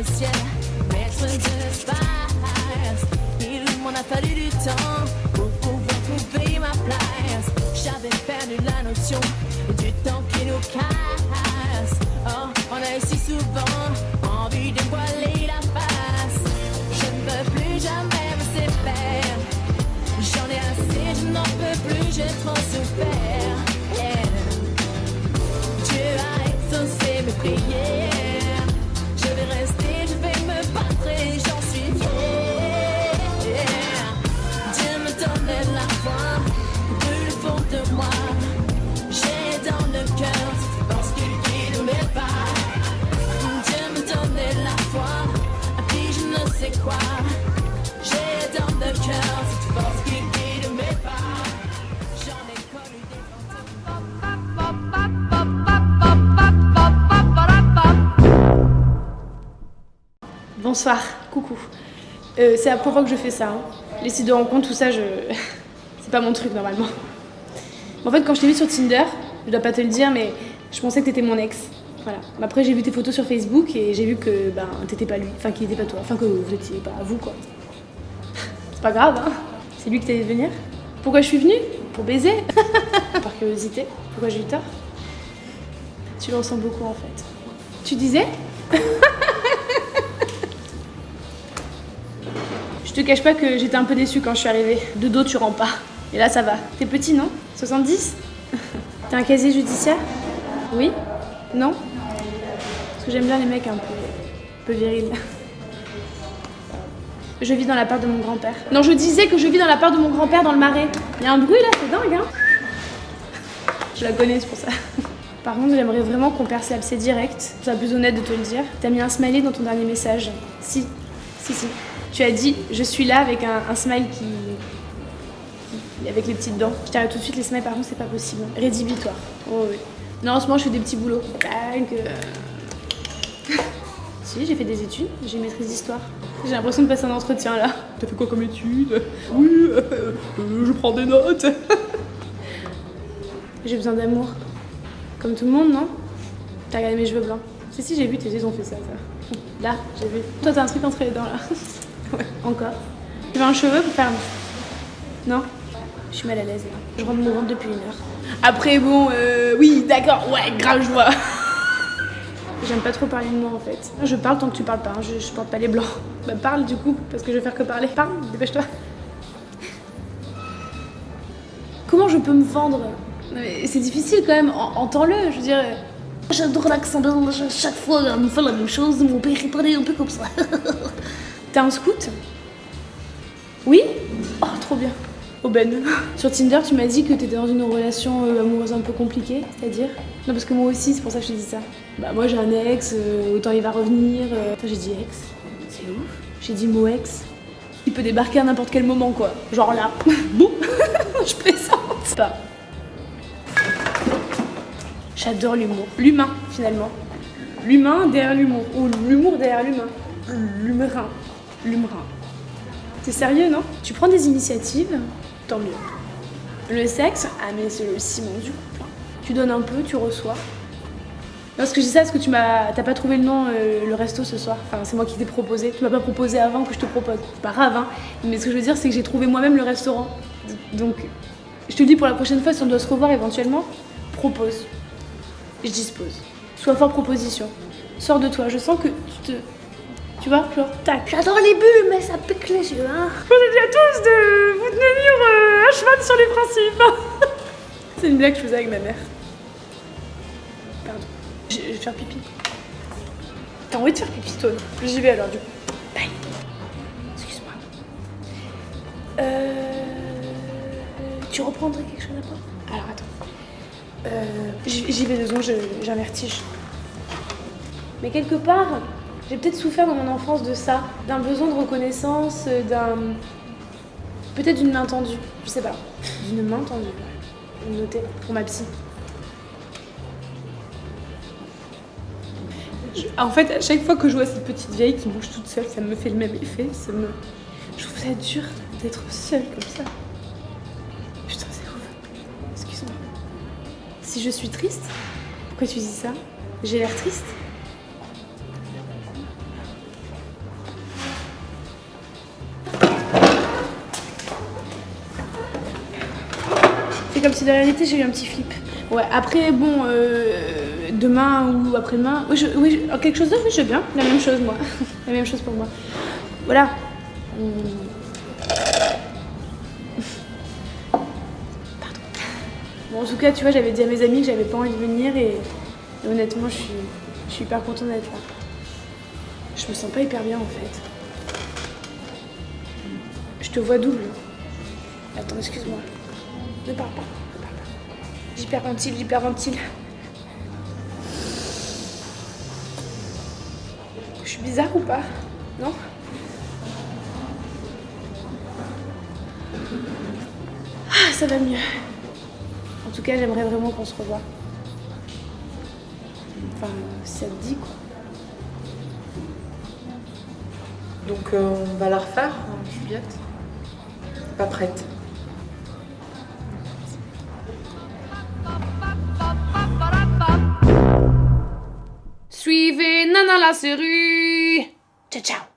ciel, maître de l'espace. Il m'en a fallu du temps pour pouvoir trouver ma place. J'avais perdu la notion du temps qui nous casse. Oh, on a eu si souvent envie de voiler la face. Je ne veux plus jamais me séparer. J'en ai assez, je n'en peux plus, j'ai trop souffert. Yeah. Dieu a exaucé mes prières. Je vais rester, je vais me battre et j'en suis fière. Dieu me donnait la foi, du fond de moi. J'ai dans le cœur cette force qui guide mes pas. Dieu me donnait la foi, puis je ne sais quoi. J'ai dans le cœur cette force qui guide mes pas. J'en ai connu des Bonsoir, coucou. C'est la première fois que je fais ça. Hein. Les sites de rencontres, tout ça, c'est pas mon truc normalement. En fait, quand je t'ai vu sur Tinder, je dois pas te le dire, mais je pensais que t'étais mon ex. Voilà. Après, j'ai vu tes photos sur Facebook et j'ai vu que t'étais pas lui, enfin qu'il était pas toi, enfin que vous étiez pas vous quoi. C'est pas grave, hein. C'est lui qui t'allait venir. Pourquoi je suis venue? Pour baiser. Par curiosité. Pourquoi j'ai eu tort? Tu le ressens beaucoup en fait. Tu disais? Je te cache pas que j'étais un peu déçue quand je suis arrivée. De dos, tu rentres pas. Et là, ça va. T'es petit, non? 70? T'as un casier judiciaire? Oui? Non? Parce que j'aime bien les mecs un peu virils. Je vis dans l'appart de mon grand-père. Non, je disais que je vis dans l'appart de mon grand-père dans le Marais. Il y a un bruit là, c'est dingue, hein? Je la connais, c'est pour ça. Par contre, j'aimerais vraiment qu'on perce l'abcès direct. C'est plus honnête de te le dire. T'as mis un smiley dans ton dernier message. Si. Tu as dit « Je suis là » avec un smile qui... avec les petites dents. Je t'arrête tout de suite, les smiles par contre c'est pas possible. Rédhibitoire. Oh oui. Non, en ce moment je fais des petits boulots. Si, j'ai fait des études, j'ai une maîtrise d'histoire. J'ai l'impression de passer un entretien là. T'as fait quoi comme études? Oui, je prends des notes. J'ai besoin d'amour. Comme tout le monde, non? T'as regardé mes cheveux blancs? Si, j'ai vu, tes yeux ont fait ça. Là, j'ai vu. Toi t'as un truc entre les dents là. Ouais, encore. Tu veux un cheveu pour faire... Non? Je suis mal à l'aise là. Je rentre mon ventre depuis 1 heure. Après bon, oui, d'accord, ouais, grave, je vois. J'aime pas trop parler de moi en fait. Je parle tant que tu parles pas, hein. Je porte pas les blancs. Bah parle du coup, parce que je vais faire que parler. Parle, dépêche-toi. Comment je peux me vendre? C'est difficile quand même, entends-le, je veux dire... J'adore l'accent belge, chaque fois on me fait la même chose, mon père il parlait un peu comme ça. T'es un scout? Oui? Oh, trop bien. Aubaine. Sur Tinder, tu m'as dit que t'étais dans une relation amoureuse un peu compliquée, c'est-à-dire? Non, parce que moi aussi, c'est pour ça que je te dis ça. Bah, moi j'ai un ex, autant il va revenir. Enfin, j'ai dit ex. C'est ouf. J'ai dit mot ex. Il peut débarquer à n'importe quel moment, quoi. Genre là. Boum. Je plaisante. Pas. J'adore l'humour. L'humain, finalement. L'humain derrière l'humour. Ou l'humour derrière l'humain. L'humain. L'humain. T'es sérieux, non? Tu prends des initiatives, tant mieux. Le sexe, ah mais c'est le ciment du couple. Tu donnes un peu, tu reçois. Non, parce que je dis ça parce que t'as pas trouvé le nom, le resto ce soir. Enfin, c'est moi qui t'ai proposé. Tu m'as pas proposé avant que je te propose. C'est pas grave, hein. Mais ce que je veux dire, c'est que j'ai trouvé moi-même le restaurant. Donc, je te le dis pour la prochaine fois, si on doit se revoir éventuellement, propose. Je dispose. Sois fort proposition. Sors de toi. Je sens que tu vois, genre, tac. J'adore les bulles, mais ça pique les yeux, hein. Je vous ai dit à tous de vous tenir à cheval sur les principes. C'est une blague que je faisais avec ma mère. Pardon. Je vais faire pipi. T'as envie de faire pipi, toi? J'y vais alors, du coup. Bye. Excuse-moi. Tu reprendrais quelque chose après? Alors, attends. J'y vais 2 secondes, j'ai un vertige. Mais quelque part... J'ai peut-être souffert dans mon enfance de ça, d'un besoin de reconnaissance, peut-être d'une main tendue, je sais pas. D'une main tendue, ouais. Noter pour ma psy. En fait, à chaque fois que je vois cette petite vieille qui bouge toute seule, ça me fait le même effet. Je trouve ça dur d'être seule comme ça. Putain, c'est ouf. Excuse-moi. Si je suis triste, pourquoi tu dis ça? J'ai l'air triste? comme si de rien n'était, j'ai eu un petit flip. Ouais, après, bon, demain ou après-demain, quelque chose d'autre, oui, je veux bien. La même chose, moi. La même chose pour moi. Voilà. Pardon. Bon, en tout cas, tu vois, j'avais dit à mes amis que j'avais pas envie de venir et honnêtement, je suis hyper contente d'être là. Je me sens pas hyper bien, en fait. Je te vois double. Attends, excuse-moi. Ne parle pas. J'hyperventile. Je suis bizarre ou pas? Non? Ah, ça va mieux. En tout cas, j'aimerais vraiment qu'on se revoie. Enfin, si ça te dit, quoi. Donc on va la refaire, Juliette? T'es pas prête? Suivez Nana la série. Ciao, ciao.